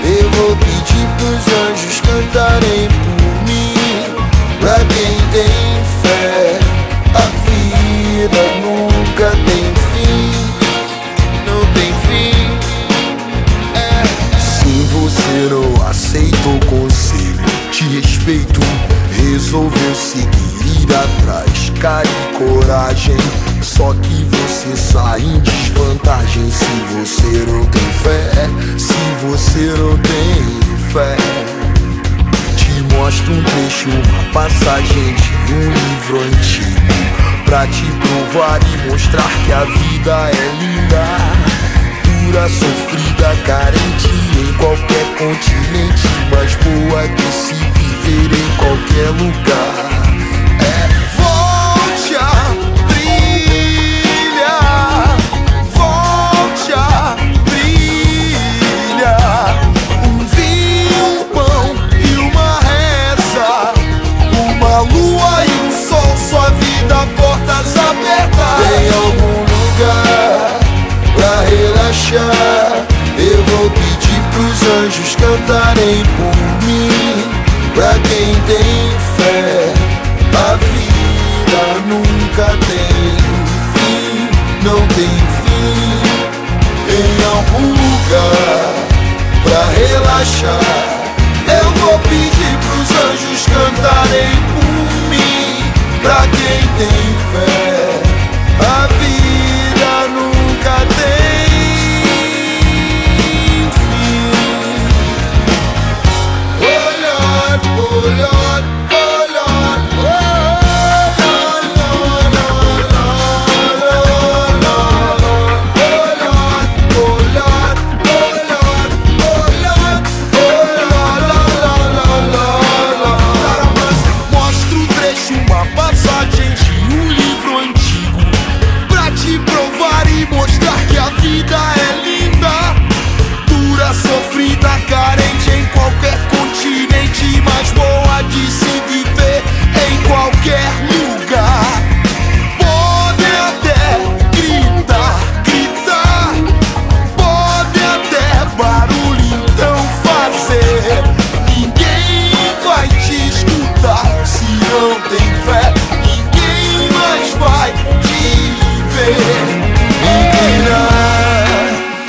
Eu vou pedir pros anjos cantarem por mim. Pra quem tem fé, a vida nunca tem fim. Não tem fim. Se você não aceita o conselho, te respeito. Resolveu seguir, ir atrás, cara e coragem. Só que você sai em desvantagem se você não tem fé. Se você não tem fé, te mostro um trecho, uma passagem de um livro antigo, pra te provar e mostrar que a vida é linda, dura, sofrida, carente em qualquer continente, mas boa de se viver em qualquer lugar. Volte a brilhar, volte a brilhar. Um vinho, um pão e uma reza, uma lua e um sol, sua vida, portas abertas. Tem algum lugar pra relaxar? Eu vou pedir pros anjos cantarem por mim. Pra quem tem fé, a vida nunca tem fim, não tem fim. Em algum lugar pra relaxar, eu vou pedir pros anjos cantarem por mim. Pra quem tem fé, a vida nunca tem fim. Oh Lord, oh Lord, oh Lord, mostro um trecho, uma passagem de um livro antigo, pra te provar e mostrar que a vida é linda, dura, sofrida, carente em qualquer continente, mas boa de se viver em qualquer lugar. Podem até gritar, gritar, podem até barulho então fazer, ninguém vai te escutar se não tem fé, ninguém mais vai te ver. Inclinar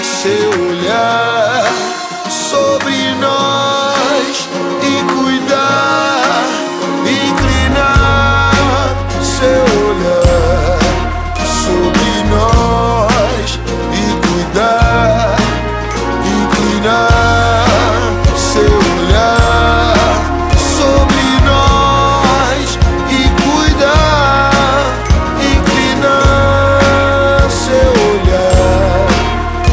seu olhar sobre nós e cuidar. Inclinar seu olhar sobre nós e cuidar. Inclinar seu olhar sobre nós e cuidar. Inclinar seu olhar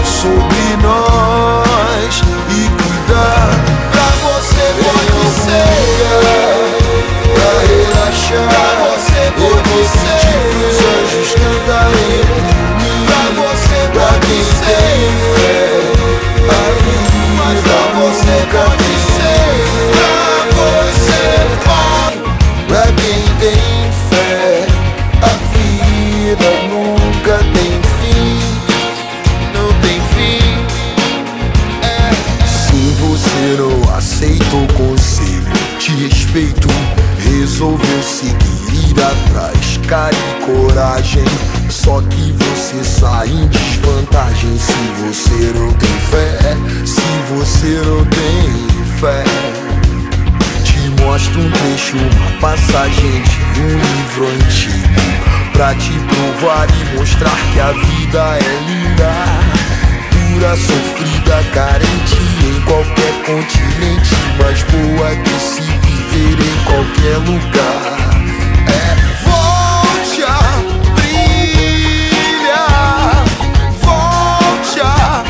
sobre nós e cuidar. Pra você pode ser, pra relaxar, pra você pode ser. Os anjos cantarem por mim. Pra você pode ser fé, a vida pra você pode ser. Pra você pode. Pra quem tem fé, a vida nunca tem fim, não tem fim. Se você não aceita o conselho, te respeito. Resolveu seguir, ir atrás, cara e coragem. Só que você sai em desvantagem se você não tem fé. Se você não tem fé, te mostro um trecho, uma passagem de um livro antigo, pra te provar e mostrar que a vida é linda, dura, sofrida, carente em qualquer continente, mas boa de se viver em qualquer lugar. Volte a brilhar, volte a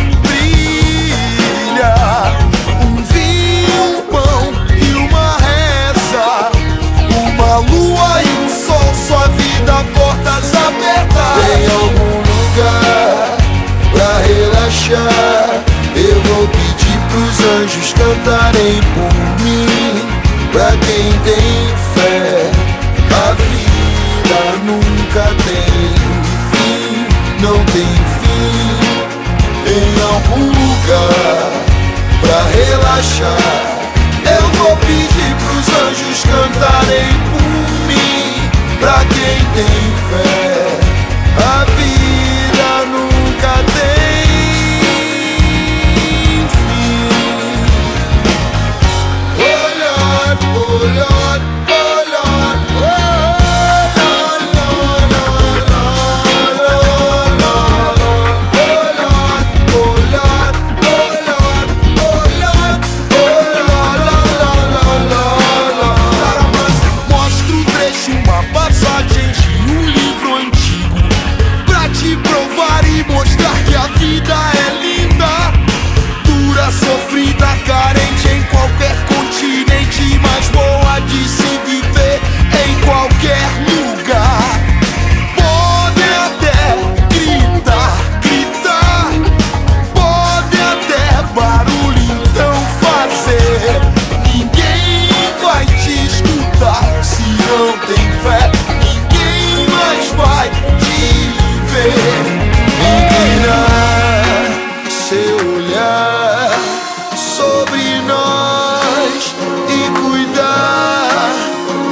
cantarem por mim. Pra quem tem fé, a vida nunca tem fim, não tem fim. Em algum lugar pra relaxar, eu vou pedir pros anjos cantarem por mim. Pra quem tem fé, a vida nunca tem fim. Oh Lord, oh Lord, oh Lord, oh Lord, Lord, Lord, Lord, Lord, Lord, oh Lord, oh Lord, oh Lord, oh Lord. Mostra o trecho, uma passagem de um livro antigo, pra te provar e mostrar que a vida é linda, dura, sofrida, carente em qualquer continente, mas boa de se viver em qualquer lugar. Podem até gritar, gritar, podem até barulho então fazer, ninguém vai te escutar se não tem fé, ninguém mais vai te ver. Inclinar seu olhar sobre nós e cuidar,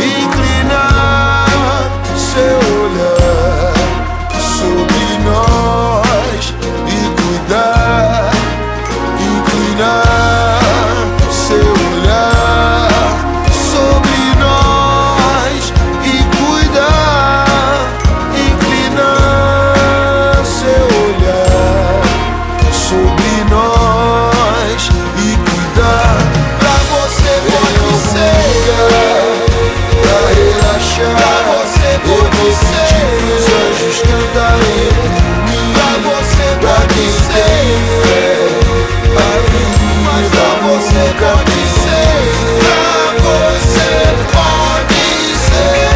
inclinar seu olhar sobre nós e cuidar, inclinar seu olhar sobre nós e cuidar, inclinar seu olhar sobre nós e cuidar. Pra você pode ser, pra relaxar, pra você pode ser, os anjos cantarem por mim. Pra você pode ser, a vida pra você pode ser, pra você pode ser.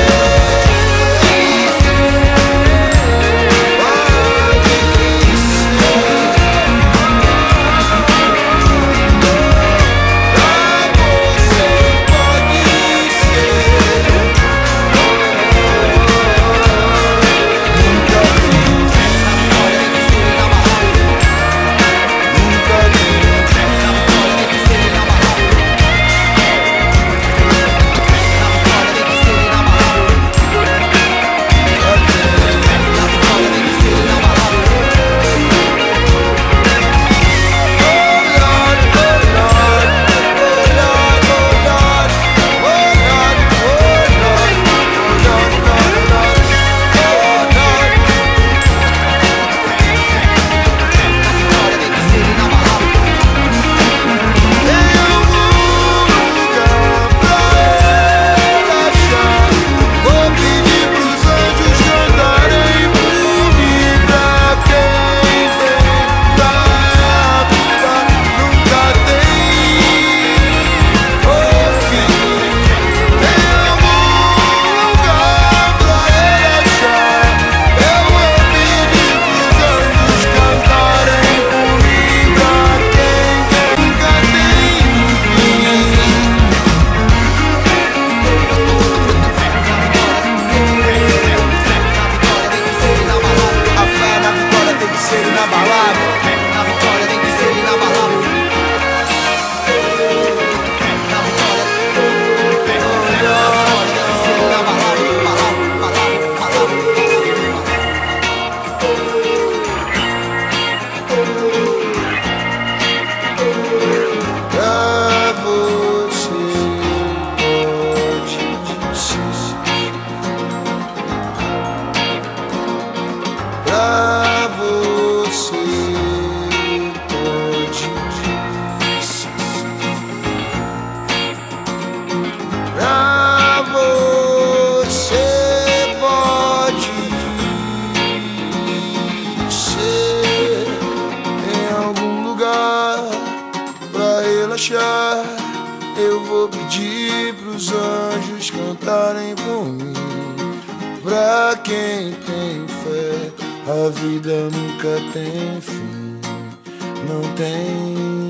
relaxar, eu vou pedir pros anjos cantarem por mim. Pra quem tem fé, a vida nunca tem fim, não tem